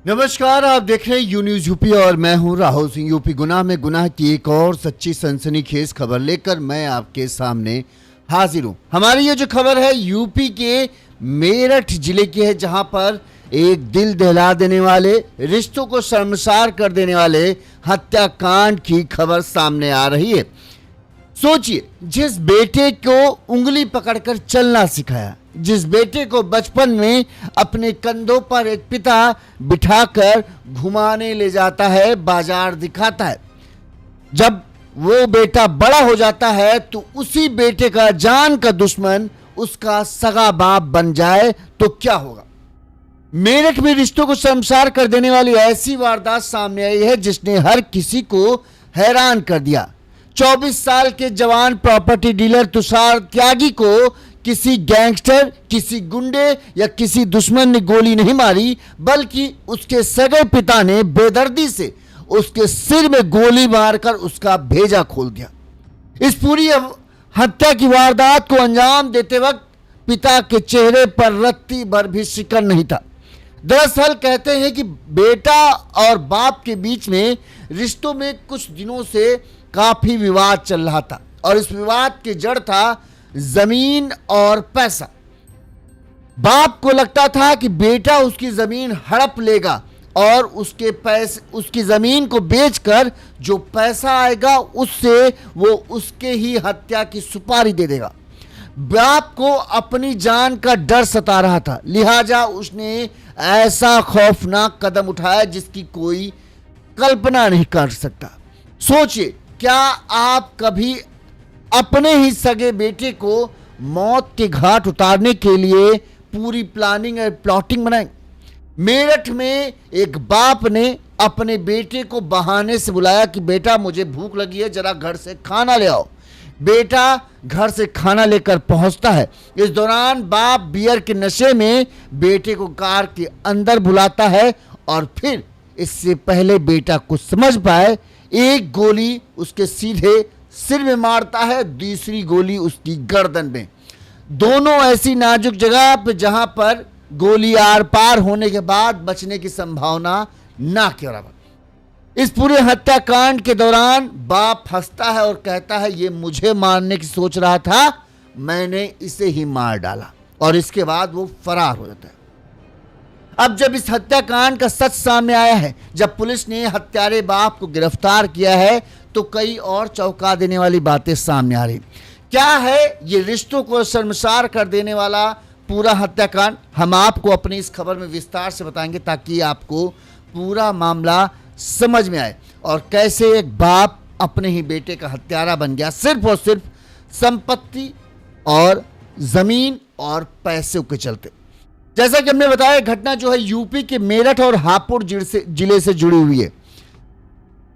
नमस्कार, आप देख रहे हैं यू न्यूज यूपी और मैं हूं राहुल सिंह। यूपी गुनाह में गुनाह की एक और सच्ची सनसनीखेज खबर लेकर मैं आपके सामने हाजिर हूं। हमारी ये जो खबर है यूपी के मेरठ जिले की है, जहां पर एक दिल दहला देने वाले, रिश्तों को शर्मसार कर देने वाले हत्याकांड की खबर सामने आ रही है। सोचिए, जिस बेटे को उंगली पकड़कर चलना सिखाया, जिस बेटे को बचपन में अपने कंधों पर एक पिता बिठाकर घुमाने ले जाता है, बाजार दिखाता है, जब वो बेटा बड़ा हो जाता है तो उसी बेटे का जान का दुश्मन उसका सगा बाप बन जाए तो क्या होगा। मेरठ में रिश्तों को शर्मसार कर देने वाली ऐसी वारदात सामने आई है जिसने हर किसी को हैरान कर दिया। 24 साल के जवान प्रॉपर्टी डीलर तुषार त्यागी को किसी गैंगस्टर, किसी गुंडे या किसी दुश्मन ने गोली नहीं मारी, बल्कि उसके सगे पिता ने बेदर्दी से उसके सिर में गोली मारकर उसका भेजा खोल दिया। इस पूरी हत्या की वारदात को अंजाम देते वक्त पिता के चेहरे पर रत्ती भर भी शिकन नहीं था। दरअसल कहते हैं कि बेटा और बाप के बीच में रिश्तों में कुछ दिनों से काफी विवाद चल रहा था और इस विवाद की जड़ था जमीन और पैसा। बाप को लगता था कि बेटा उसकी जमीन हड़प लेगा और उसके पैसे, उसकी जमीन को बेचकर जो पैसा आएगा उससे वो उसके ही हत्या की सुपारी दे देगा। बाप को अपनी जान का डर सता रहा था, लिहाजा उसने ऐसा खौफनाक कदम उठाया जिसकी कोई कल्पना नहीं कर सकता। सोचिए, क्या आप कभी अपने ही सगे बेटे को मौत के घाट उतारने के लिए पूरी प्लानिंग और प्लॉटिंग बनाएंगे? मेरठ में एक बाप ने अपने बेटे को बहाने से बुलाया कि बेटा मुझे भूख लगी है, जरा घर से खाना ले आओ। बेटा घर से खाना लेकर पहुंचता है। इस दौरान बाप बियर के नशे में बेटे को कार के अंदर बुलाता है और फिर इससे पहले बेटा कुछ समझ पाए एक गोली उसके सीधे सिर में मारता है, दूसरी गोली उसकी गर्दन में। दोनों ऐसी नाजुक जगह पे जहां पर गोली आर पार होने के बाद बचने की संभावना ना के बराबर। इस पूरे हत्याकांड के दौरान बाप हंसता है और कहता है, ये मुझे मारने की सोच रहा था, मैंने इसे ही मार डाला, और इसके बाद वो फरार हो जाता है। अब जब इस हत्याकांड का सच सामने आया है, जब पुलिस ने हत्यारे बाप को गिरफ्तार किया है, तो कई और चौंका देने वाली बातें सामने आ रही। क्या है ये रिश्तों को शर्मसार कर देने वाला पूरा हत्याकांड, हम आपको अपनी इस खबर में विस्तार से बताएंगे ताकि आपको पूरा मामला समझ में आए और कैसे एक बाप अपने ही बेटे का हत्यारा बन गया सिर्फ और सिर्फ संपत्ति और जमीन और पैसे के चलते। जैसा कि हमने बताया, घटना जो है यूपी के मेरठ और हापुड़ जिले से जुड़ी हुई है।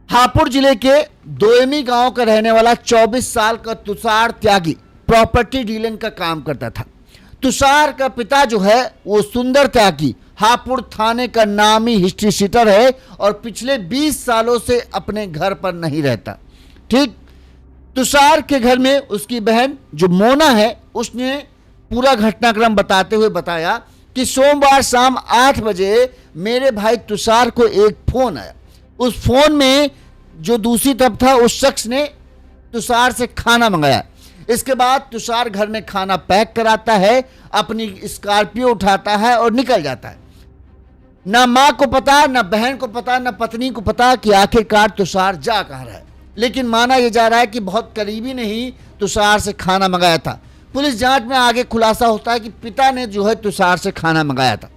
हापुड़ जिले के दोयमी गांव का रहने वाला 24 साल का तुषार त्यागी प्रॉपर्टी डीलिंग का काम करता था। तुषार का पिता जो है वो सुंदर त्यागी हापुड़ थाने का नामी हिस्ट्री शीटर है और पिछले 20 सालों से अपने घर पर नहीं रहता। ठीक, तुषार के घर में उसकी बहन जो मोना है, उसने पूरा घटनाक्रम बताते हुए बताया कि सोमवार शाम 8 बजे मेरे भाई तुषार को एक फोन आया। उस फोन में जो दूसरी तरफ था उस शख्स ने तुषार से खाना मंगाया। इसके बाद तुषार घर में खाना पैक कराता है, अपनी स्कॉर्पियो उठाता है और निकल जाता है। ना मां को पता, ना बहन को पता, ना पत्नी को पता कि आखिरकार तुषार जा कहां रहा है, लेकिन माना यह जा रहा है कि बहुत करीबी ने ही तुषार से खाना मंगाया था। पुलिस जांच में आगे खुलासा होता है कि पिता ने जो है तुषार से खाना मंगाया था।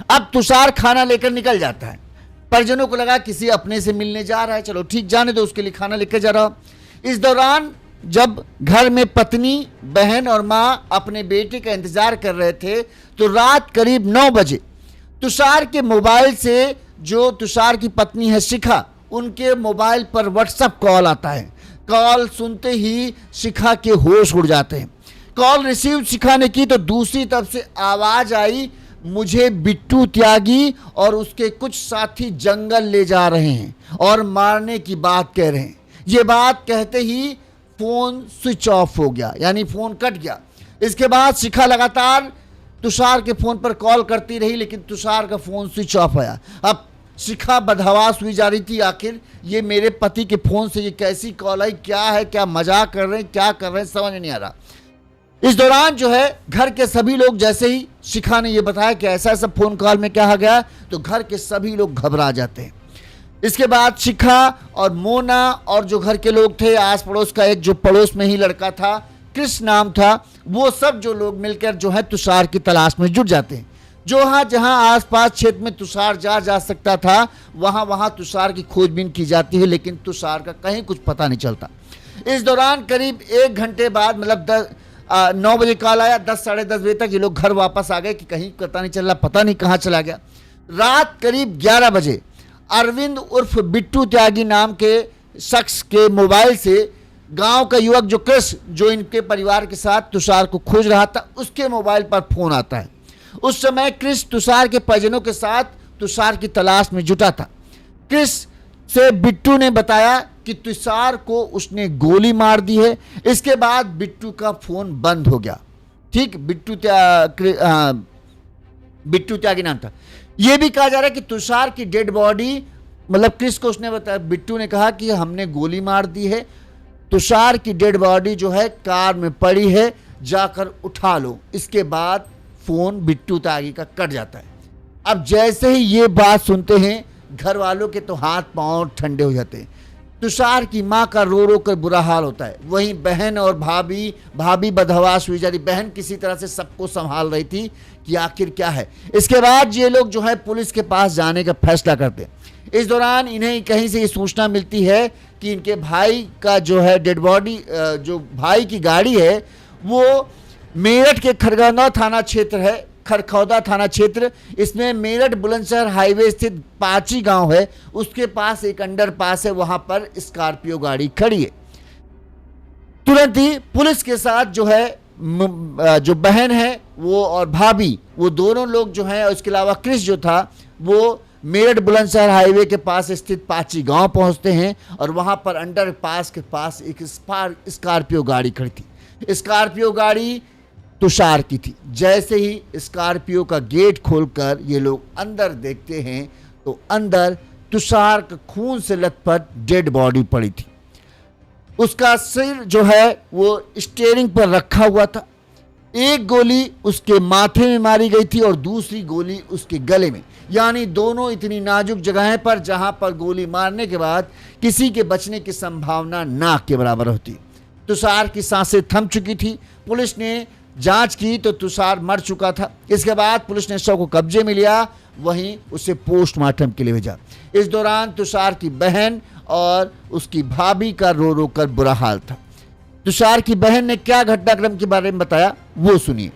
अब तुषार खाना लेकर निकल जाता है। परिजनों को लगा किसी अपने से मिलने जा रहा है, चलो ठीक, जाने दो, उसके लिए खाना लेकर जा रहा। इस दौरान जब घर में पत्नी, बहन और मां अपने बेटे का इंतजार कर रहे थे तो रात करीब 9 बजे तुषार के मोबाइल से, जो तुषार की पत्नी है शिखा, उनके मोबाइल पर व्हाट्सएप कॉल आता है। कॉल सुनते ही शिखा के होश उड़ जाते हैं। कॉल रिसीव शिखा ने की तो दूसरी तरफ से आवाज आई, मुझे बिट्टू त्यागी और उसके कुछ साथी जंगल ले जा रहे हैं और मारने की बात कह रहे हैं। ये बात कहते ही फोन स्विच ऑफ हो गया, यानी फोन कट गया। इसके बाद शिखा लगातार तुषार के फोन पर कॉल करती रही, लेकिन तुषार का फोन स्विच ऑफ आया। अब शिखा बदहवास हुई जा रही थी, आखिर ये मेरे पति के फोन से ये कैसी कॉल आई, क्या है, क्या मजाक कर रहे हैं, क्या कर रहे हैं, समझ नहीं आ रहा। इस दौरान जो है घर के सभी लोग, जैसे ही शिखा ने ये बताया कि ऐसा ऐसा फोन कॉल में कहा गया, तो घर के सभी लोग घबरा जाते हैं। इसके बाद शिखा और मोना और जो घर के लोग थे, आस पड़ोस का एक जो पड़ोस में ही लड़का था, कृष्ण नाम था, वो सब जो लोग मिलकर जो है तुषार की तलाश में जुट जाते हैं। जहां आसपास क्षेत्र में तुषार जा सकता था, वहां तुषार की खोजबीन की जाती है, लेकिन तुषार का कहीं कुछ पता नहीं चलता। इस दौरान करीब 1 घंटे बाद, मतलब 9 बजे कॉल आया, 10 साढ़े 10 बजे तक ये लोग घर वापस आ गए कि कहीं पता नहीं चल रहा, पता नहीं कहाँ चला गया। रात करीब 11 बजे अरविंद उर्फ बिट्टू त्यागी नाम के शख्स के मोबाइल से गांव का युवक जो कृष्ण, जो इनके परिवार के साथ तुषार को खोज रहा था, उसके मोबाइल पर फोन आता है। उस समय कृष्ण तुषार के परिजनों के साथ तुषार की तलाश में जुटा था। कृष्ण से बिट्टू ने बताया कि तुषार को उसने गोली मार दी है। इसके बाद बिट्टू का फोन बंद हो गया। ठीक, बिट्टू त्यागी नाम था। यह भी कहा जा रहा है कि तुषार की डेड बॉडी, मतलब कृष्ण को उसने बताया, बिट्टू ने कहा कि हमने गोली मार दी है, तुषार की डेड बॉडी जो है कार में पड़ी है, जाकर उठा लो। इसके बाद फोन बिट्टू त्यागी का कट जाता है। अब जैसे ही ये बात सुनते हैं, घर वालों के तो हाथ पांव ठंडे हो जाते हैं। तुषार की मां का रो कर बुरा हाल होता है। वहीं बहन और भाभी बदहवास हुई जा रही। बहन किसी तरह से सबको संभाल रही थी कि आखिर क्या है। इसके बाद ये लोग जो है पुलिस के पास जाने का फैसला करते हैं। इस दौरान इन्हें कहीं से ये सूचना मिलती है कि इनके भाई का जो है डेड बॉडी, जो भाई की गाड़ी है, वो मेरठ के खरखौदा थाना क्षेत्र, इसमें मेरठ बुलंदशहर हाईवे स्थित पाची गांव है, उसके पास एक अंडरपास है, वहां पर स्कॉर्पियो गाड़ी खड़ी है। तुरंत ही पुलिस के साथ जो है जो बहन है वो और भाभी, वो दोनों लोग जो हैं, और इसके अलावा कृष्ण जो था, वो मेरठ बुलंदशहर हाईवे के पास स्थित पाची गांव पहुंचते हैं और वहां पर अंडरपास के पास एक स्कॉर्पियो गाड़ी खड़ी थी। स्कॉर्पियो गाड़ी तुषार की थी। जैसे ही स्कॉर्पियो का गेट खोलकर ये लोग अंदर देखते हैं, तो अंदर तुषार का खून से लथपथ डेड बॉडी पड़ी थी। उसका सिर जो है वो स्टीयरिंग पर रखा हुआ था। एक गोली उसके माथे में मारी गई थी और दूसरी गोली उसके गले में, यानी दोनों इतनी नाजुक जगहें पर जहां पर गोली मारने के बाद किसी के बचने की संभावना ना के बराबर होती। तुषार की सांसें थम चुकी थी। पुलिस ने जांच की तो तुषार मर चुका था। इसके बाद पुलिस ने शव को कब्जे में लिया, वहीं उसे पोस्टमार्टम के लिए भेजा। इस दौरान तुषार की बहन और उसकी भाभी का रो कर बुरा हाल था। तुषार की बहन ने क्या घटनाक्रम के बारे में बताया, वो सुनिए।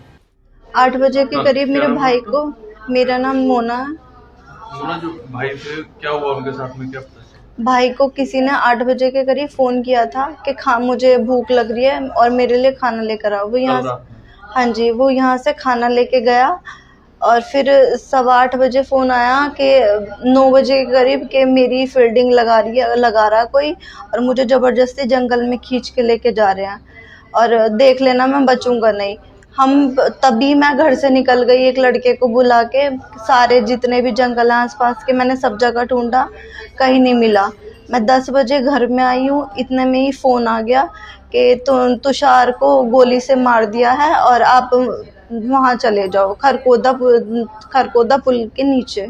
8 बजे के करीब मेरे भाई को, मेरा नाम मोना है। मोना, जो भाई थे, क्या हुआ उनके साथ में, क्या पता? भाई को किसी ने 8 बजे के करीब फोन किया था कि मुझे भूख लग रही है और मेरे लिए खाना लेकर आओ। वो यहाँ, हाँ जी, वो यहाँ से खाना लेके गया और फिर 8:15 बजे फोन आया कि 9 बजे के करीब के मेरी फील्डिंग लगा रहा कोई, और मुझे जबरदस्ती जंगल में खींच के लेके जा रहे हैं और देख लेना मैं बचूंगा नहीं। तभी मैं घर से निकल गई, एक लड़के को बुला के। सारे जितने भी जंगल हैं आसपास के, मैंने सब जगह ढूंढा, कहीं नहीं मिला। मैं 10 बजे घर में आई हूँ, इतने में ही फ़ोन आ गया कि तुषार को गोली से मार दिया है और आप वहाँ चले जाओ, खरकोदा पुल के नीचे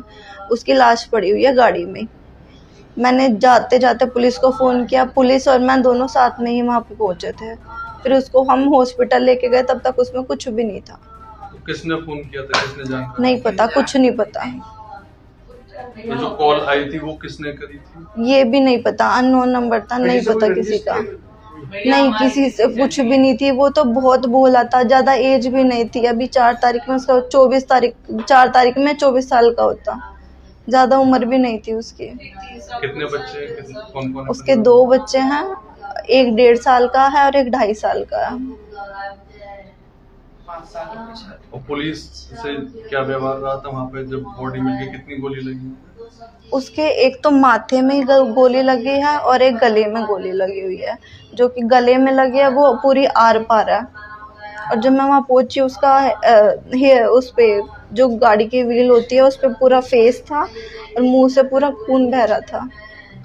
उसकी लाश पड़ी हुई है गाड़ी में। मैंने जाते जाते पुलिस को फ़ोन किया। पुलिस और मैं दोनों साथ में ही वहाँ पे पहुँचे थे। फिर उसको हम हॉस्पिटल लेके गए, तब तक उसमें कुछ भी नहीं था। तो किसने फोन किया था, किसने जानकारी? नहीं पता, कुछ नहीं पता। तो जो कॉल आई थी वो किसने करी थी? ये भी नहीं पता, अननोन नंबर था, नहीं पता किसी का। नहीं, किसी से कुछ भी नहीं थी। वो तो बहुत भोला था, ज्यादा एज भी नहीं थी। अभी 4 तारीख में उसका 4 तारीख में 24 साल का होता, ज्यादा उम्र भी नहीं थी उसकी। कितने बच्चे, कौन? उसके 2 बच्चे हैं, एक 1.5 साल का है और एक 2.5 साल का है। और पुलिस से क्या व्यवहार रहा था वहाँ पे जब बॉडी मिल गई? कितनी गोली लगी? उसके एक तो माथे में गोली लगी है और एक गले में गोली लगी हुई है। जो कि गले में लगी है वो पूरी आर पार है और जब मैं वहाँ पहुंची उसका उस पे जो गाड़ी की व्हील होती है उस पे पूरा फेस था और मुंह से पूरा खून बह रहा था।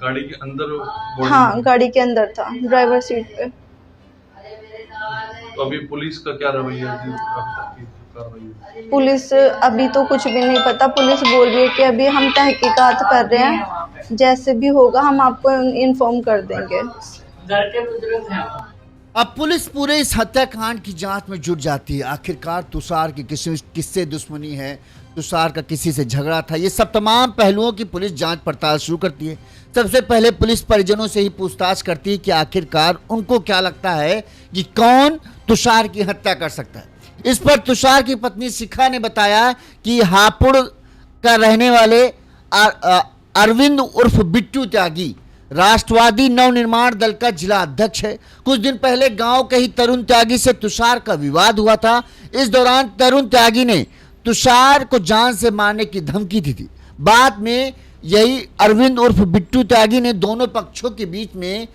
गाड़ी के अंदर बॉडी हाँ, में? गाड़ी के अंदर था, ड्राइवर सीट पे। तो अभी पुलिस का क्या रवैया है, अब तक की कार्रवाई है? पुलिस अभी तो कुछ भी नहीं पता। पुलिस बोल रही है कि अभी हम तहकीकात कर रहे हैं, जैसे भी होगा हम आपको इन्फॉर्म कर देंगे। घर के बुजुर्ग हैं। अब पुलिस पूरे इस हत्याकांड की जांच में जुट जाती है। आखिरकार तुषार की किससे दुश्मनी है, तुषार का किसी से झगड़ा था, ये सब तमाम पहलुओं की पुलिस जांच पड़ताल शुरू करती है। सबसे पहले पुलिस परिजनों से ही पूछताछ करती है कि आखिरकार उनको क्या लगता है कि कौन तुषार की हत्या कर सकता है। इस पर तुषार की पत्नी शिखा ने बताया कि हापुड़ का रहने वाले अरविंद उर्फ बिट्टू त्यागी राष्ट्रवादी नवनिर्माण दल का जिला अध्यक्ष है। कुछ दिन पहले गांव के ही तरुण त्यागी से तुषार का विवाद हुआ था। इस दौरान तरुण त्यागी ने तुषार को जान से मारने की धमकी दी थी। बाद में यही अरविंद उर्फ बिट्टू त्यागी ने दोनों पक्षों के बीच में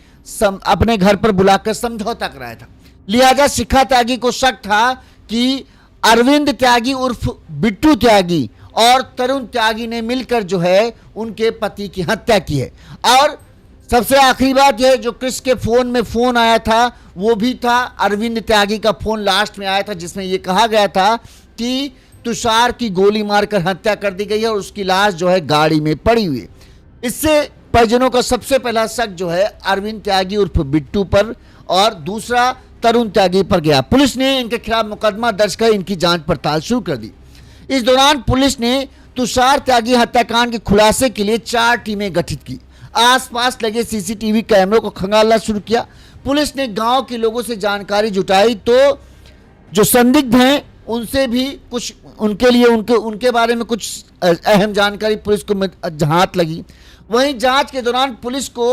अपने घर पर बुलाकर समझौता कराया था। लिहाजा शिखा त्यागी को शक था कि अरविंद त्यागी उर्फ बिट्टू त्यागी और तरुण त्यागी ने मिलकर जो है उनके पति की हत्या की है। और सबसे आखिरी बात यह, जो क्रिस के फोन में फोन आया था वो भी था अरविंद त्यागी का फोन लास्ट में आया था, जिसमें यह कहा गया था कि तुषार की गोली मारकर हत्या कर दी गई है और उसकी लाश जो है गाड़ी में पड़ी हुई है। इससे परिजनों का सबसे पहला शक जो है अरविंद त्यागी उर्फ बिट्टू पर और दूसरा तरुण त्यागी पर गया। पुलिस ने इनके खिलाफ मुकदमा दर्ज कर इनकी जांच पड़ताल शुरू कर दी। इस दौरान पुलिस ने तुषार त्यागी हत्याकांड के खुलासे के लिए 4 टीमें गठित की। आसपास लगे सीसीटीवी कैमरों को खंगालना शुरू किया। पुलिस ने गांव के लोगों से जानकारी जुटाई तो जो संदिग्ध हैं उनसे भी कुछ उनके बारे में कुछ अहम जानकारी पुलिस को हाथ लगी। वहीं जांच के दौरान पुलिस को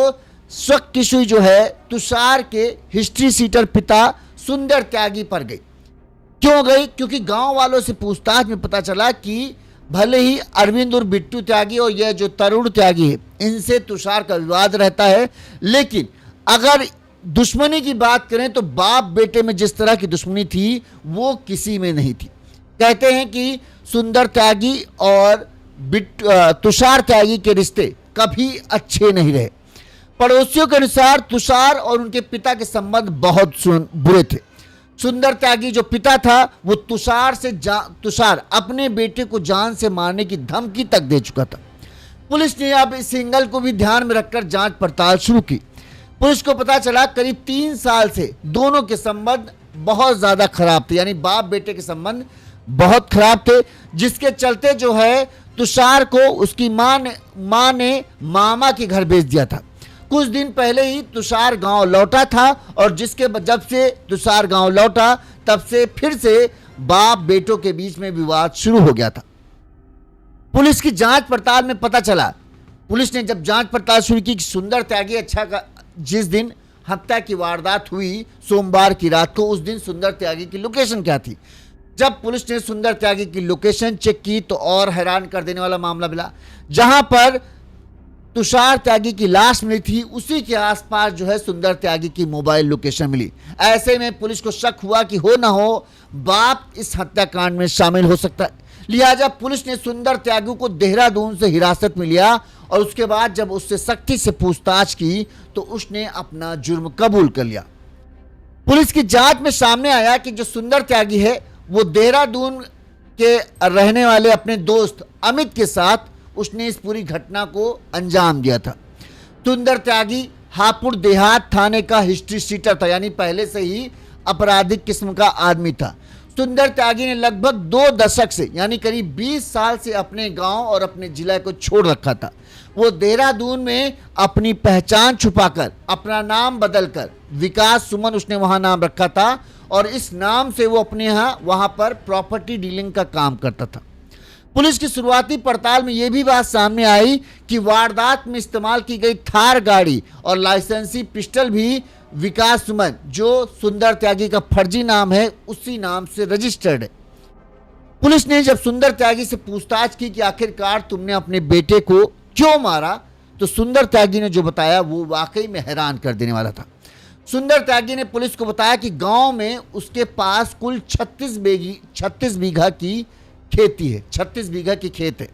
शक की सुई जो है तुषार के हिस्ट्री सीटर पिता सुंदर त्यागी पर गई। क्यों गई? क्योंकि गांव वालों से पूछताछ में पता चला कि भले ही अरविंद और बिट्टू त्यागी और यह जो तरुण त्यागी है इनसे तुषार का विवाद रहता है, लेकिन अगर दुश्मनी की बात करें तो बाप बेटे में जिस तरह की दुश्मनी थी वो किसी में नहीं थी। कहते हैं कि सुंदर त्यागी और तुषार त्यागी के रिश्ते कभी अच्छे नहीं रहे। पड़ोसियों के अनुसार तुषार और उनके पिता के संबंध बहुत बुरे थे। सुंदर त्यागी जो पिता था वो तुषार अपने बेटे को जान से मारने की धमकी तक दे चुका था। पुलिस ने अब इस एंगल को भी ध्यान में रखकर जांच पड़ताल शुरू की। पुलिस को पता चला करीब 3 साल से दोनों के संबंध बहुत ज्यादा खराब थे, यानी बाप बेटे के संबंध बहुत खराब थे, जिसके चलते जो है तुषार को उसकी मां ने मामा के घर भेज दिया था। कुछ दिन पहले ही तुषार गांव लौटा था और जब से तुषार गांव लौटा तब से फिर से बाप बेटों के बीच में विवाद शुरू हो गया था। पुलिस की जांच पड़ताल में पता चला, पुलिस ने जब जांच पड़ताल शुरू की कि सुंदर त्यागी जिस दिन हत्या की वारदात हुई सोमवार की रात को, उस दिन सुंदर त्यागी की लोकेशन क्या थी। जब पुलिस ने सुंदर त्यागी की लोकेशन चेक की तो और हैरान कर देने वाला मामला मिला। जहां पर तुषार त्यागी की लाश मिली थी उसी के आसपास जो है सुंदर त्यागी की मोबाइल लोकेशन मिली। ऐसे में पुलिस को शक हुआ कि हो ना हो बाप इस हत्याकांड में शामिल हो सकता है। लिहाजा पुलिस ने सुंदर त्यागी को देहरादून से हिरासत में लिया और उसके बाद जब उससे सख्ती से पूछताछ की तो उसने अपना जुर्म कबूल कर लिया। पुलिस की जांच में सामने आया कि जो सुंदर त्यागी है वो देहरादून के रहने वाले अपने दोस्त अमित के साथ उसने इस पूरी घटना को अंजाम दिया था। सुंदर त्यागी हापुड़ देहात थाने का हिस्ट्री सीटर था, यानी पहले से ही आपराधिक किस्म का आदमी था। सुंदर त्यागी ने लगभग 2 दशक से यानी करीब 20 साल से अपने गांव और अपने जिला को छोड़ रखा था। वो देहरादून में अपनी पहचान छुपाकर अपना नाम बदलकर विकास सुमन उसने वहां नाम रखा था और इस नाम से वो अपने वहां पर प्रॉपर्टी डीलिंग का काम करता था। पुलिस की शुरुआती पड़ताल में यह भी बात सामने आई कि वारदात में इस्तेमाल की गई थार गाड़ी और लाइसेंसी पिस्टल भी विकास सुमन जो सुंदर त्यागी का फर्जी नाम है उसी नाम से रजिस्टर्ड है। पुलिस ने जब सुंदर त्यागी से पूछताछ की कि आखिरकार तुमने अपने बेटे को क्यों मारा, तो सुंदर त्यागी ने जो बताया वो वाकई में हैरान कर देने वाला था। सुंदर त्यागी ने पुलिस को बताया कि गांव में उसके पास कुल 36 बीघा की खेती है, 36 बीघा की खेत है।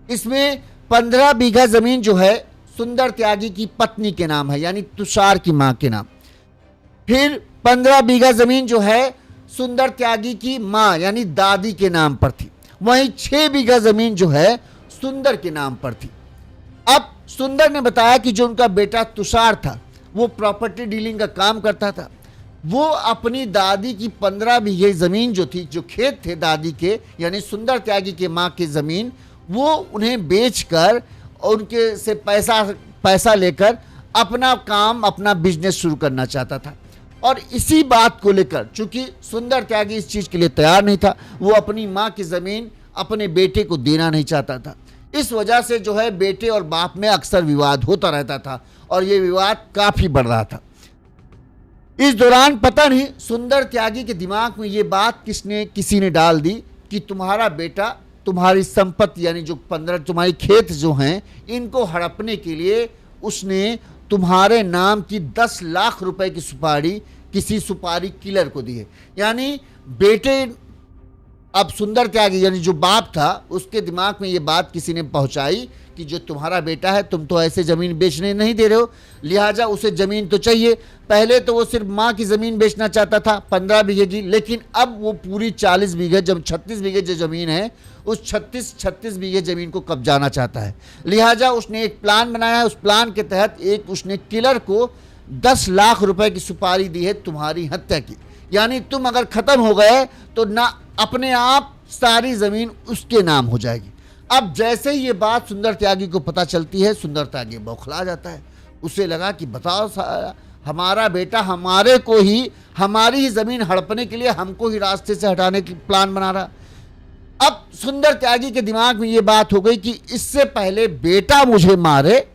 इसमें 15 बीघा जमीन जो है सुंदर त्यागी की पत्नी के नाम है, यानी तुषार की मां के नाम। फिर 15 बीघा जमीन जो है सुंदर त्यागी की मां यानी दादी के नाम पर थी। वहीं 6 बीघा जमीन जो है सुंदर के नाम पर थी। अब सुंदर ने बताया कि जो उनका बेटा तुषार था वो प्रॉपर्टी डीलिंग का काम करता था। वो अपनी दादी की 15 बीघे जमीन जो थी, जो खेत थे दादी के यानी सुंदर त्यागी के मां की जमीन, वो उन्हें बेचकर और उनके से पैसा लेकर अपना काम, अपना बिजनेस शुरू करना चाहता था। और इसी बात को लेकर चूंकि सुंदर त्यागी इस चीज के लिए तैयार नहीं था, वो अपनी मां की जमीन अपने बेटे को देना नहीं चाहता था। इस वजह से जो है बेटे और बाप में अक्सर विवाद होता रहता था और ये विवाद काफी बढ़ रहा था। इस दौरान पता नहीं सुंदर त्यागी के दिमाग में ये बात किसी ने डाल दी कि तुम्हारा बेटा तुम्हारी संपत्ति यानी जो 15 तुम्हारी खेत जो हैं इनको हड़पने के लिए उसने तुम्हारे नाम की 10 लाख रुपए की सुपारी किसी सुपारी किलर को दी है। यानी बेटे, अब सुंदर त्यागी यानी जो बाप था उसके दिमाग में ये बात किसी ने पहुंचाई कि जो तुम्हारा बेटा है तुम तो ऐसे ज़मीन बेचने नहीं दे रहे हो, लिहाजा उसे ज़मीन तो चाहिए। पहले तो वो सिर्फ माँ की ज़मीन बेचना चाहता था 15 बीघे की, लेकिन अब वो पूरी 40 बीघे, जब 36 बीघे जो ज़मीन है उस 36 बीघे ज़मीन को कब्जाना चाहता है। लिहाजा उसने एक प्लान बनाया है। उस प्लान के तहत उसने किलर को 10 लाख रुपए की सुपारी दी है तुम्हारी हत्या की। यानी तुम अगर ख़त्म हो गए तो ना अपने आप सारी ज़मीन उसके नाम हो जाएगी। अब जैसे ही ये बात सुंदर त्यागी को पता चलती है, सुंदर त्यागी बौखला जाता है। उसे लगा कि बताओ हमारा बेटा हमारी ही ज़मीन हड़पने के लिए हमको ही रास्ते से हटाने की प्लान बना रहा। अब सुंदर त्यागी के दिमाग में ये बात हो गई कि इससे पहले बेटा मुझे मारे,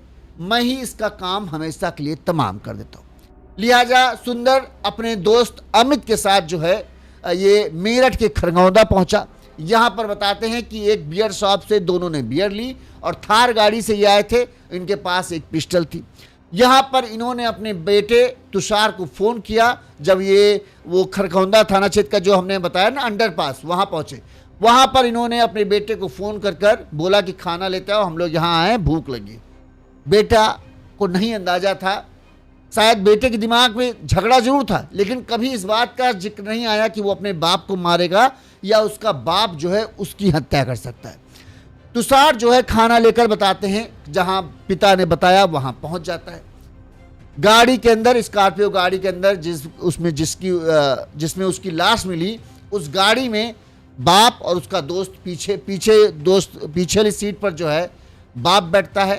मैं ही इसका काम हमेशा के लिए तमाम कर देता हूँ। लिहाजा सुंदर अपने दोस्त अमित के साथ जो है ये मेरठ के खरगौदा पहुंचा। यहाँ पर बताते हैं कि एक बियर शॉप से दोनों ने बियर ली और थार गाड़ी से ये आए थे। इनके पास एक पिस्टल थी। यहाँ पर इन्होंने अपने बेटे तुषार को फ़ोन किया। जब वो खरगौदा थाना क्षेत्र का जो हमने बताया ना अंडरपास, वहाँ पहुँचे। वहाँ पर इन्होंने अपने बेटे को फ़ोन कर बोला कि खाना लेते आओ, हम लोग यहाँ आए, भूख लगी। बेटा को नहीं अंदाज़ा था, शायद बेटे के दिमाग में झगड़ा जरूर था, लेकिन कभी इस बात का जिक्र नहीं आया कि वो अपने बाप को मारेगा या उसका बाप जो है उसकी हत्या कर सकता है। तुषार जो है खाना लेकर बताते हैं जहां पिता ने बताया वहां पहुंच जाता है। गाड़ी के अंदर, स्कॉर्पियो गाड़ी के अंदर जिसमें उसकी लाश मिली, उस गाड़ी में बाप और उसका दोस्त पीछे सीट पर जो है बाप बैठता है,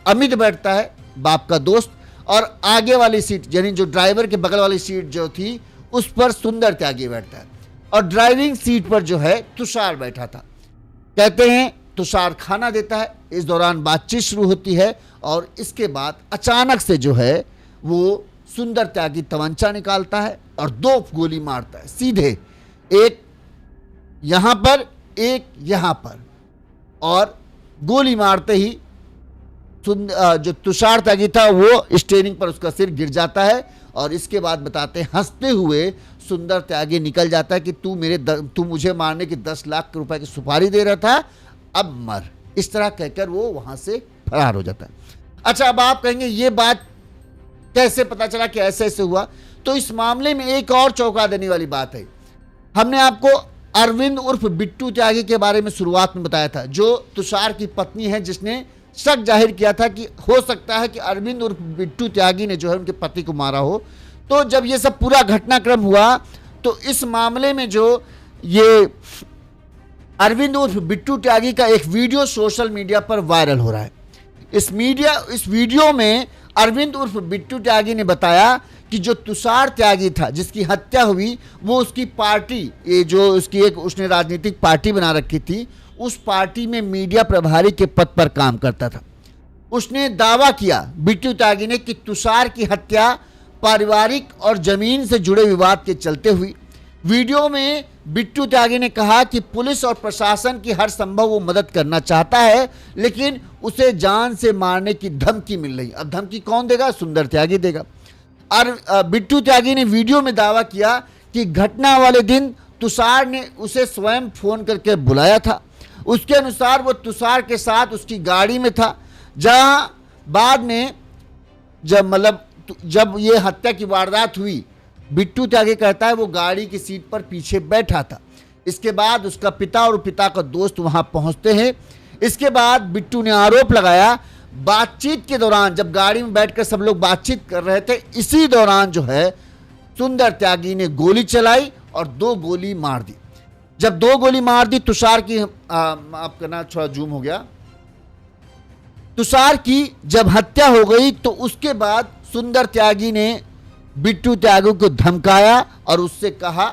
अमित बैठता है बाप का दोस्त, और आगे वाली सीट यानी जो ड्राइवर के बगल वाली सीट जो थी उस पर सुंदर त्यागी बैठता है और ड्राइविंग सीट पर जो है तुषार बैठा था। कहते हैं तुषार खाना देता है। इस दौरान बातचीत शुरू होती है और इसके बाद अचानक से जो है वो सुंदर त्यागी तमंचा निकालता है और 2 गोली मारता है, सीधे एक यहाँ पर एक यहाँ पर, और गोली मारते ही जो तुषार त्यागी था वो स्टीयरिंग पर उसका सिर गिर जाता है। और इसके बाद बताते हैं हंसते हुए सुंदर त्यागी निकल जाता है कि तू मुझे मारने की 10 लाख रुपए की सुपारी दे रहा था, अब मर। इस तरह कहकर वो वहां से फरार हो जाता है। अच्छा, अब आप कहेंगे ये बात कैसे पता चला कि ऐसे ऐसे हुआ? तो इस मामले में एक और चौंका देने वाली बात है। हमने आपको अरविंद उर्फ बिट्टू त्यागी के बारे में शुरुआत में बताया था, जो तुषार की पत्नी है, जिसने शक जाहिर किया था कि हो सकता है कि अरविंद उर्फ बिट्टू त्यागी ने जो है उनके पति को मारा हो। तो जब ये सब पूरा घटनाक्रम हुआ तो इस मामले में जो ये अरविंद उर्फ बिट्टू त्यागी का एक वीडियो सोशल मीडिया पर वायरल हो रहा है। इस वीडियो में अरविंद उर्फ बिट्टू त्यागी ने बताया कि जो तुषार त्यागी था जिसकी हत्या हुई, वो उसकी पार्टी, ये जो उसने राजनीतिक पार्टी बना रखी थी, उस पार्टी में मीडिया प्रभारी के पद पर काम करता था। उसने दावा किया बिट्टू त्यागी ने कि तुषार की हत्या पारिवारिक और जमीन से जुड़े विवाद के चलते हुई। वीडियो में बिट्टू त्यागी ने कहा कि पुलिस और प्रशासन की हर संभव वो मदद करना चाहता है, लेकिन उसे जान से मारने की धमकी मिल रही। अब धमकी कौन देगा? सुंदर त्यागी देगा। और बिट्टू त्यागी ने वीडियो में दावा किया कि घटना वाले दिन तुषार ने उसे स्वयं फोन करके बुलाया था। उसके अनुसार वो तुषार के साथ उसकी गाड़ी में था, जहां बाद में जब ये हत्या की वारदात हुई, बिट्टू त्यागी कहता है वो गाड़ी की सीट पर पीछे बैठा था। इसके बाद उसका पिता और पिता का दोस्त वहां पहुंचते हैं। इसके बाद बिट्टू ने आरोप लगाया, बातचीत के दौरान जब गाड़ी में बैठकर सब लोग बातचीत कर रहे थे, इसी दौरान जो है सुंदर त्यागी ने गोली चलाई और 2 गोली मार दी। जब 2 गोली मार दी तुषार की, आप करना थोड़ा जूम हो गया, तुषार की जब हत्या हो गई तो उसके बाद सुंदर त्यागी ने बिट्टू त्यागी को धमकाया और उससे कहा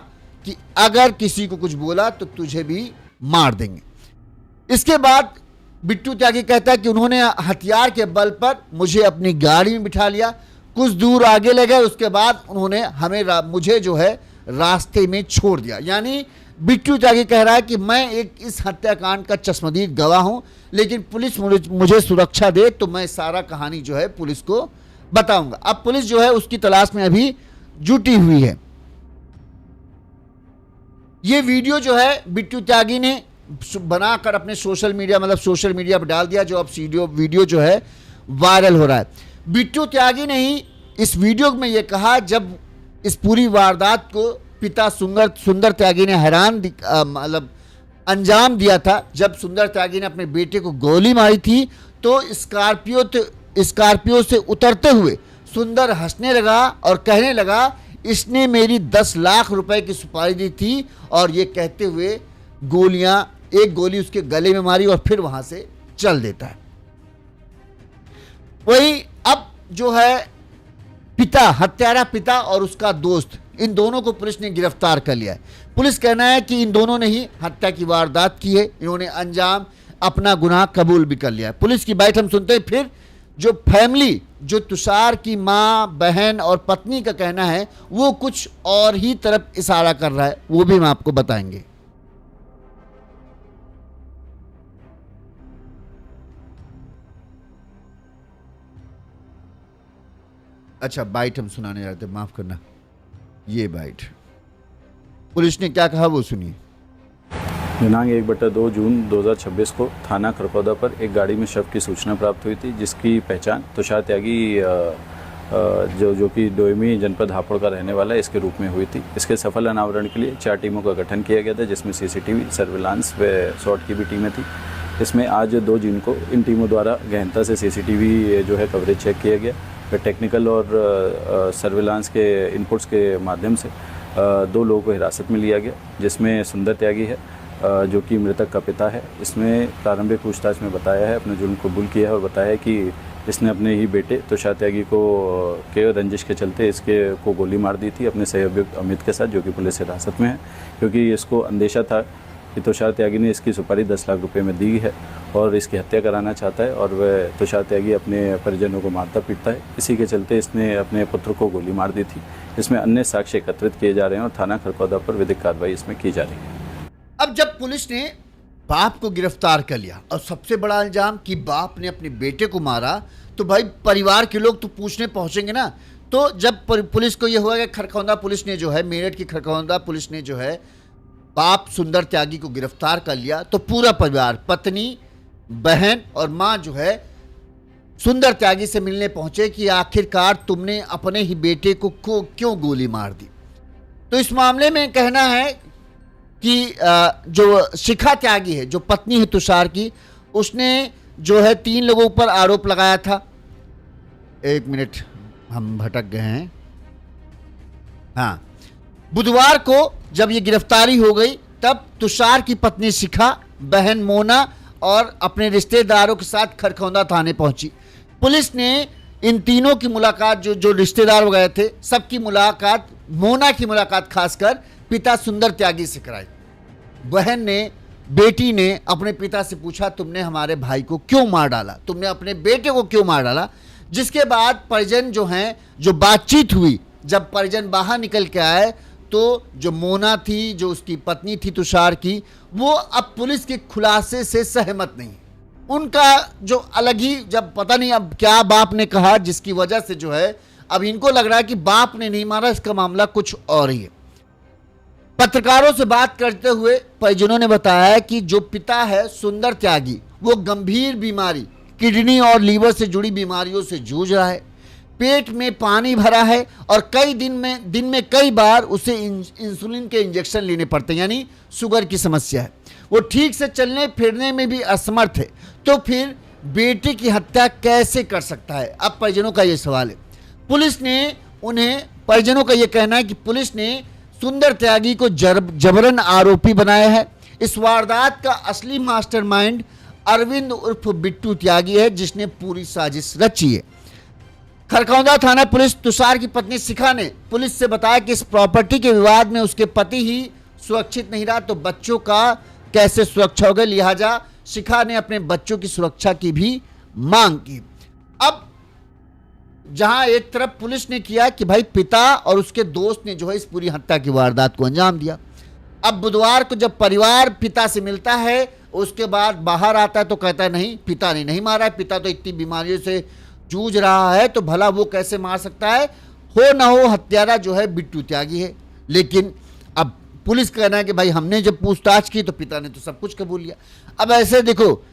कि अगर किसी को कुछ बोला तो तुझे भी मार देंगे। इसके बाद बिट्टू त्यागी कहता है कि उन्होंने हथियार के बल पर मुझे अपनी गाड़ी में बिठा लिया, कुछ दूर आगे ले गए, उसके बाद उन्होंने मुझे जो है रास्ते में छोड़ दिया। यानी बिट्टू त्यागी कह रहा है कि मैं इस हत्याकांड का चश्मदीद गवाह हूं, लेकिन पुलिस मुझे सुरक्षा दे तो मैं सारा कहानी जो है पुलिस को बताऊंगा। अब पुलिस जो है उसकी तलाश में अभी जुटी हुई है। ये वीडियो जो है बिट्टू त्यागी ने बनाकर अपने सोशल मीडिया पर डाल दिया, जो अब वीडियो जो है वायरल हो रहा है। बिट्टू त्यागी ने ही इस वीडियो में ये कहा, जब इस पूरी वारदात को पिता सुंदर त्यागी ने अंजाम दिया था, जब सुंदर त्यागी ने अपने बेटे को गोली मारी थी, तो स्कॉर्पियो से उतरते हुए सुंदर हंसने लगा और कहने लगा, इसने मेरी 10 लाख रुपए की सुपारी दी थी, और ये कहते हुए एक गोली उसके गले में मारी और फिर वहां से चल देता है। वही अब जो है हत्यारा पिता और उसका दोस्त, इन दोनों को पुलिस ने गिरफ्तार कर लिया है। पुलिस कहना है कि इन दोनों ने ही हत्या की वारदात की है, इन्होंने अपना गुनाह कबूल भी कर लिया है। पुलिस की बात हम सुनते हैं। फिर जो फैमिली, जो तुषार की मां, बहन और पत्नी का कहना है, वो कुछ और ही तरफ इशारा कर रहा है, वो भी हम आपको बताएंगे। अच्छा, बाइट हम सुनाने जा रहे थे, माफ करना। ये बाइट पुलिस ने क्या कहा वो सुनिए। दिनांक 1/2 जून 2026 को थाना खरखौदा पर एक गाड़ी में शव की सूचना प्राप्त हुई थी, जिसकी पहचान तुषार त्यागी जो कि डोईमी जनपद हापुड़ का रहने वाला है, इसके रूप में हुई थी। इसके सफल अनावरण के लिए 4 टीमों का गठन किया गया था, जिसमें CCTV, सर्विलांस व SWAT की भी टीमें थी। इसमें आज 2 जून को इन टीमों द्वारा गहनता से CCTV जो है कवरेज चेक किया गया। फिर टेक्निकल और सर्विलांस के इनपुट्स के माध्यम से 2 लोगों को हिरासत में लिया गया, जिसमें सुंदर त्यागी है जो कि मृतक का पिता है। इसमें प्रारंभिक पूछताछ में बताया है, अपने जुर्म कबूल किया है और बताया है कि इसने अपने ही बेटे तुषार त्यागी के रंजिश के चलते को गोली मार दी थी अपने सहयोगी अमित के साथ, जो कि पुलिस हिरासत में है, क्योंकि इसको अंदेशा था कि तुषार त्यागी ने इसकी सुपारी 10 लाख रुपए में दी है और इसकी हत्या कराना चाहता है, और वह तुषार त्यागी अपने परिजनों को मारता पीटता है। इसी के चलते इसने अपने पुत्र को गोली मार दी थी। इसमें अन्य साक्ष्य एकत्रित किए जा रहे हैं और थाना खरखौदा पर विधिक कार्रवाई इसमें की जा रही है। अब जब पुलिस ने बाप को गिरफ्तार कर लिया और सबसे बड़ा इल्जाम कि बाप ने अपने बेटे को मारा, तो भाई परिवार के लोग तो पूछने पहुंचेंगे ना। तो जब पुलिस को यह हुआ कि खरखौदा पुलिस ने जो है, मेरठ की खरखौदा पुलिस ने जो है बाप सुंदर त्यागी को गिरफ्तार कर लिया, तो पूरा परिवार, पत्नी, बहन और मां जो है सुंदर त्यागी से मिलने पहुंचे कि आखिरकार तुमने अपने ही बेटे को क्यों गोली मार दी। तो इस मामले में कहना है कि जो शिखा त्यागी है, जो पत्नी है तुषार की, उसने जो है 3 लोगों पर आरोप लगाया था। 1 मिनट, हम भटक गए हैं। हाँ, बुधवार को जब ये गिरफ्तारी हो गई, तब तुषार की पत्नी शिखा, बहन मोना और अपने रिश्तेदारों के साथ खरखौदा थाने पहुंची। पुलिस ने इन तीनों की मुलाकात, जो रिश्तेदार गए थे, सबकी मुलाकात, मोना की मुलाकात खासकर पिता सुंदर त्यागी से कराई। बहन ने, बेटी ने अपने पिता से पूछा, तुमने हमारे भाई को क्यों मार डाला, तुमने अपने बेटे को क्यों मार डाला। जिसके बाद परिजन जो हैं, जो बातचीत हुई, जब परिजन बाहर निकल के आए, तो जो मोना थी, जो उसकी पत्नी थी तुषार की, वो अब पुलिस के खुलासे से सहमत नहीं। उनका जो अलग ही, जब पता नहीं अब क्या बाप ने कहा, जिसकी वजह से जो है अब इनको लग रहा है कि बाप ने नहीं मारा, इसका मामला कुछ और ही है। पत्रकारों से बात करते हुए परिजनों ने बताया कि जो पिता है सुंदर त्यागी, वो गंभीर बीमारी किडनी और लीवर से जुड़ी बीमारियों से जूझ रहा है। पेट में पानी भरा है और कई दिन में कई बार उसे इंसुलिन के इंजेक्शन लेने पड़ते हैं, यानी शुगर की समस्या है। वो ठीक से चलने फिरने में भी असमर्थ है, तो फिर बेटे की हत्या कैसे कर सकता है? अब परिजनों का ये सवाल है। परिजनों का ये कहना है कि पुलिस ने सुंदर त्यागी को जबरन आरोपी बनाया है। इस वारदात का असली मास्टरमाइंड अरविंद उर्फ बिट्टू त्यागी है, जिसने पूरी साजिश रची है। खरकौंदा थाना पुलिस तुषार की पत्नी शिखा ने पुलिस से बताया कि इस प्रॉपर्टी के विवाद में उसके पति ही सुरक्षित नहीं रहा, तो बच्चों का कैसे सुरक्षा होगी। लिहाजा शिखा ने अपने बच्चों की सुरक्षा की भी मांग की। अब जहां एक तरफ पुलिस ने किया कि भाई पिता और उसके दोस्त ने जो है इस पूरी हत्या की वारदात को अंजाम दिया। अब बुधवार को जब परिवार पिता से मिलता है, उसके बाद बाहर आता है तो कहता है नहीं, पिता ने नहीं मारा है, पिता तो इतनी बीमारियों से जूझ रहा है, तो भला वो कैसे मार सकता है। हो ना हो हत्यारा जो है बिट्टू त्यागी है। लेकिन अब पुलिस कहना है कि भाई हमने जब पूछताछ की तो पिता ने तो सब कुछ कबूल लिया। अब ऐसे देखो,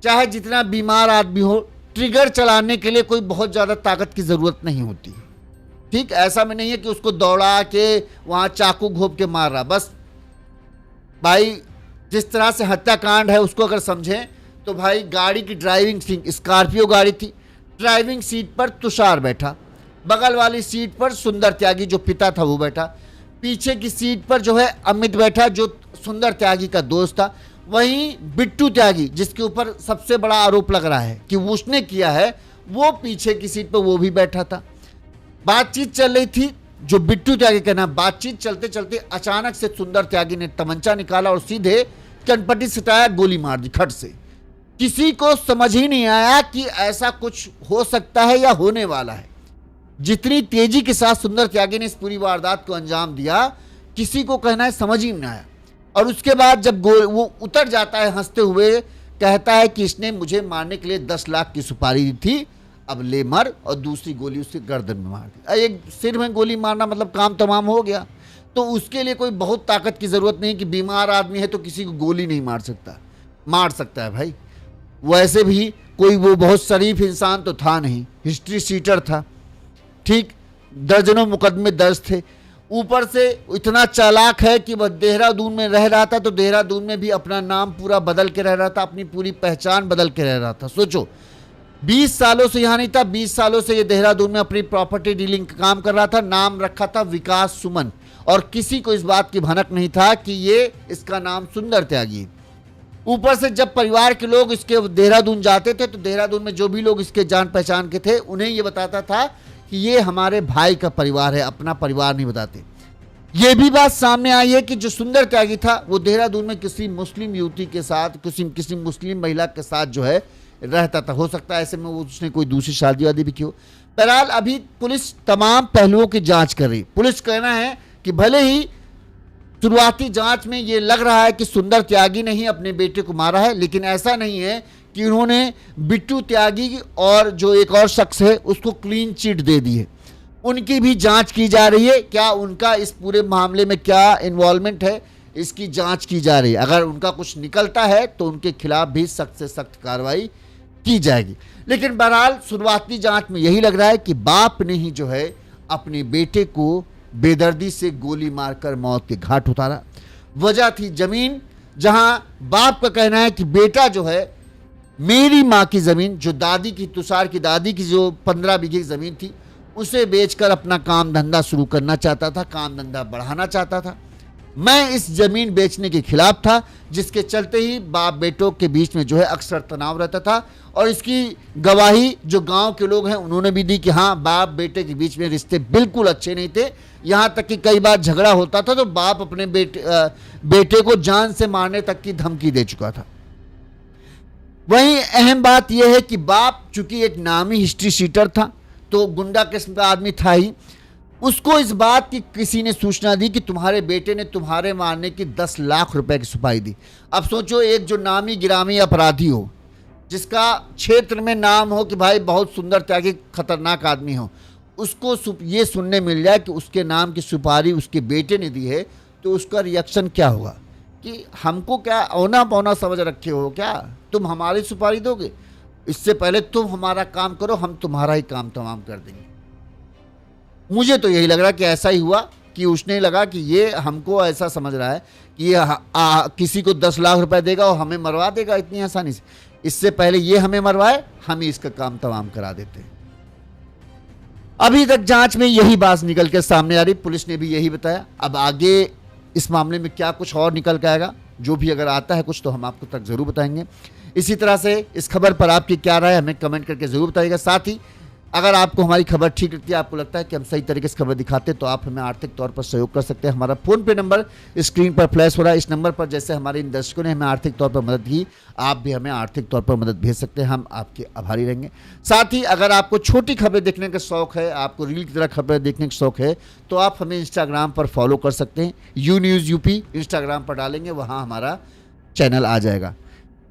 चाहे जितना बीमार आदमी हो, ट्रिगर चलाने के लिए कोई बहुत ज़्यादा ताकत की ज़रूरत नहीं होती। ठीक, ऐसा में नहीं है कि उसको दौड़ा के वहाँ चाकू घोंप के मार रहा। बस भाई जिस तरह से हत्याकांड है उसको अगर समझें तो भाई गाड़ी की ड्राइविंग सीट, स्कॉर्पियो गाड़ी थी, ड्राइविंग सीट पर तुषार बैठा, बगल वाली सीट पर सुंदर त्यागी जो पिता था वो बैठा, पीछे की सीट पर जो है अमित बैठा जो सुंदर त्यागी का दोस्त था, वहीं बिट्टू त्यागी जिसके ऊपर सबसे बड़ा आरोप लग रहा है कि उसने किया है, वो पीछे की सीट पर वो भी बैठा था। बातचीत चल रही थी, जो बिट्टू त्यागी का नाम, बातचीत चलते चलते अचानक से सुंदर त्यागी ने तमंचा निकाला और सीधे कनपट्टी सटाया, गोली मार दी खट से। किसी को समझ ही नहीं आया कि ऐसा कुछ हो सकता है या होने वाला है। जितनी तेजी के साथ सुंदर त्यागी ने इस पूरी वारदात को अंजाम दिया, किसी को कहना है समझ ही नहीं आया। और उसके बाद जब वो उतर जाता है हंसते हुए, कहता है कि इसने मुझे मारने के लिए 10 लाख की सुपारी दी थी, अब ले मर, और दूसरी गोली उसके गर्दन में मार दी। एक सिर में गोली मारना मतलब काम तमाम हो गया। तो उसके लिए कोई बहुत ताकत की ज़रूरत नहीं कि बीमार आदमी है तो किसी को गोली नहीं मार सकता। मार सकता है भाई। वैसे भी कोई वो बहुत शरीफ इंसान तो था नहीं, हिस्ट्री शीटर था। ठीक, दर्जनों मुकदमे दर्ज थे। ऊपर से इतना चालाक है कि वह देहरादून में रह रहा था, तो देहरादून में भी अपना नाम पूरा बदल के रह रहा था, अपनी पूरी पहचान बदल के रह रहा था। सोचो, 20 सालों से यहाँ नहीं था, 20 सालों से ये देहरादून में अपनी प्रॉपर्टी डीलिंग का काम कर रहा था। नाम रखा था विकास सुमन, और किसी को इस बात की भनक नहीं था कि ये इसका नाम सुंदर त्यागी। ऊपर से जब परिवार के लोग इसके देहरादून जाते थे तो देहरादून में जो भी लोग इसके जान पहचान के थे उन्हें ये बताता था कि ये हमारे भाई का परिवार है, अपना परिवार नहीं बताते। ये भी बात सामने आई है कि जो सुंदर त्यागी था वो देहरादून में किसी मुस्लिम युवती के साथ, किसी मुस्लिम महिला के साथ जो है रहता था। हो सकता है ऐसे में उसने कोई दूसरी शादी वादी भी की हो। बहरहाल अभी पुलिस तमाम पहलुओं की जांच कर रही। पुलिस कहना है कि भले ही शुरुआती जांच में ये लग रहा है कि सुंदर त्यागी ने ही अपने बेटे को मारा है, लेकिन ऐसा नहीं है कि उन्होंने बिट्टू त्यागी और जो एक और शख्स है उसको क्लीन चिट दे दी है। उनकी भी जांच की जा रही है। क्या उनका इस पूरे मामले में क्या इन्वॉल्वमेंट है, इसकी जांच की जा रही है। अगर उनका कुछ निकलता है तो उनके खिलाफ भी सख्त से सख्त कार्रवाई की जाएगी। लेकिन बहरहाल शुरुआती जांच में यही लग रहा है कि बाप ने ही जो है अपने बेटे को बेदर्दी से गोली मारकर मौत के घाट उतारा। वजह थी जमीन, जहां बाप का कहना है कि बेटा जो है मेरी मां की जमीन, जो दादी की, तुषार की दादी की जो 15 बीघे जमीन थी, उसे बेचकर अपना काम धंधा शुरू करना चाहता था, काम धंधा बढ़ाना चाहता था। मैं इस जमीन बेचने के खिलाफ था, जिसके चलते ही बाप बेटों के बीच में जो है अक्सर तनाव रहता था। और इसकी गवाही जो गांव के लोग हैं उन्होंने भी दी कि हाँ, बाप बेटे के बीच में रिश्ते बिल्कुल अच्छे नहीं थे। यहां तक कि कई बार झगड़ा होता था तो बाप अपने बेटे को जान से मारने तक की धमकी दे चुका था। वहीं अहम बात यह है कि बाप चूंकि एक नामी हिस्ट्री शीटर था, तो गुंडा किस्म का आदमी था ही, उसको इस बात की किसी ने सूचना दी कि तुम्हारे बेटे ने तुम्हारे मारने की 10 लाख रुपए की सुपारी दी। अब सोचो, एक जो नामी गिरामी अपराधी हो, जिसका क्षेत्र में नाम हो कि भाई बहुत सुंदर त्यागी खतरनाक आदमी हो, उसको ये सुनने मिल जाए कि उसके नाम की सुपारी उसके बेटे ने दी है, तो उसका रिएक्शन क्या होगा कि हमको क्या औना पौना समझ रखे हो क्या, तुम हमारी सुपारी दोगे, इससे पहले तुम हमारा काम करो, हम तुम्हारा ही काम तमाम कर देंगे। मुझे तो यही लग रहा कि ऐसा ही हुआ कि उसने लगा कि ये हमको ऐसा समझ रहा है कि ये किसी को 10 लाख रुपए देगा और हमें मरवा देगा इतनी आसानी से, इससे पहले ये हमें मरवाए, हम ही इसका काम तमाम करा देते हैं। अभी तक जांच में यही बात निकल के सामने आ रही, पुलिस ने भी यही बताया। अब आगे इस मामले में क्या कुछ और निकल के आएगा, जो भी अगर आता है कुछ, तो हम आपको तक जरूर बताएंगे। इसी तरह से इस खबर पर आपकी क्या राय हमें कमेंट करके जरूर बताइएगा। साथ ही अगर आपको हमारी खबर ठीक लगती है, आपको लगता है कि हम सही तरीके से खबर दिखाते हैं, तो आप हमें आर्थिक तौर पर सहयोग कर सकते हैं। हमारा फोन पे नंबर स्क्रीन पर फ्लैश हो रहा है, इस नंबर पर जैसे हमारे इन दर्शकों ने हमें आर्थिक तौर पर मदद की, आप भी हमें आर्थिक तौर पर मदद भेज सकते हैं, हम आपके आभारी रहेंगे। साथ ही अगर आपको छोटी खबरें देखने का शौक है, आपको रील की तरह खबरें देखने का शौक है, तो आप हमें इंस्टाग्राम पर फॉलो कर सकते हैं। यू न्यूज़ यूपी इंस्टाग्राम पर डालेंगे, वहाँ हमारा चैनल आ जाएगा।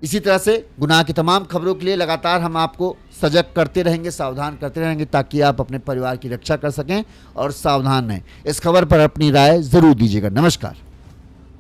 इसी तरह से गुनाह की तमाम खबरों के लिए लगातार हम आपको सजग करते रहेंगे, सावधान करते रहेंगे, ताकि आप अपने परिवार की रक्षा कर सकें और सावधान रहें। इस खबर पर अपनी राय जरूर दीजिएगा। नमस्कार।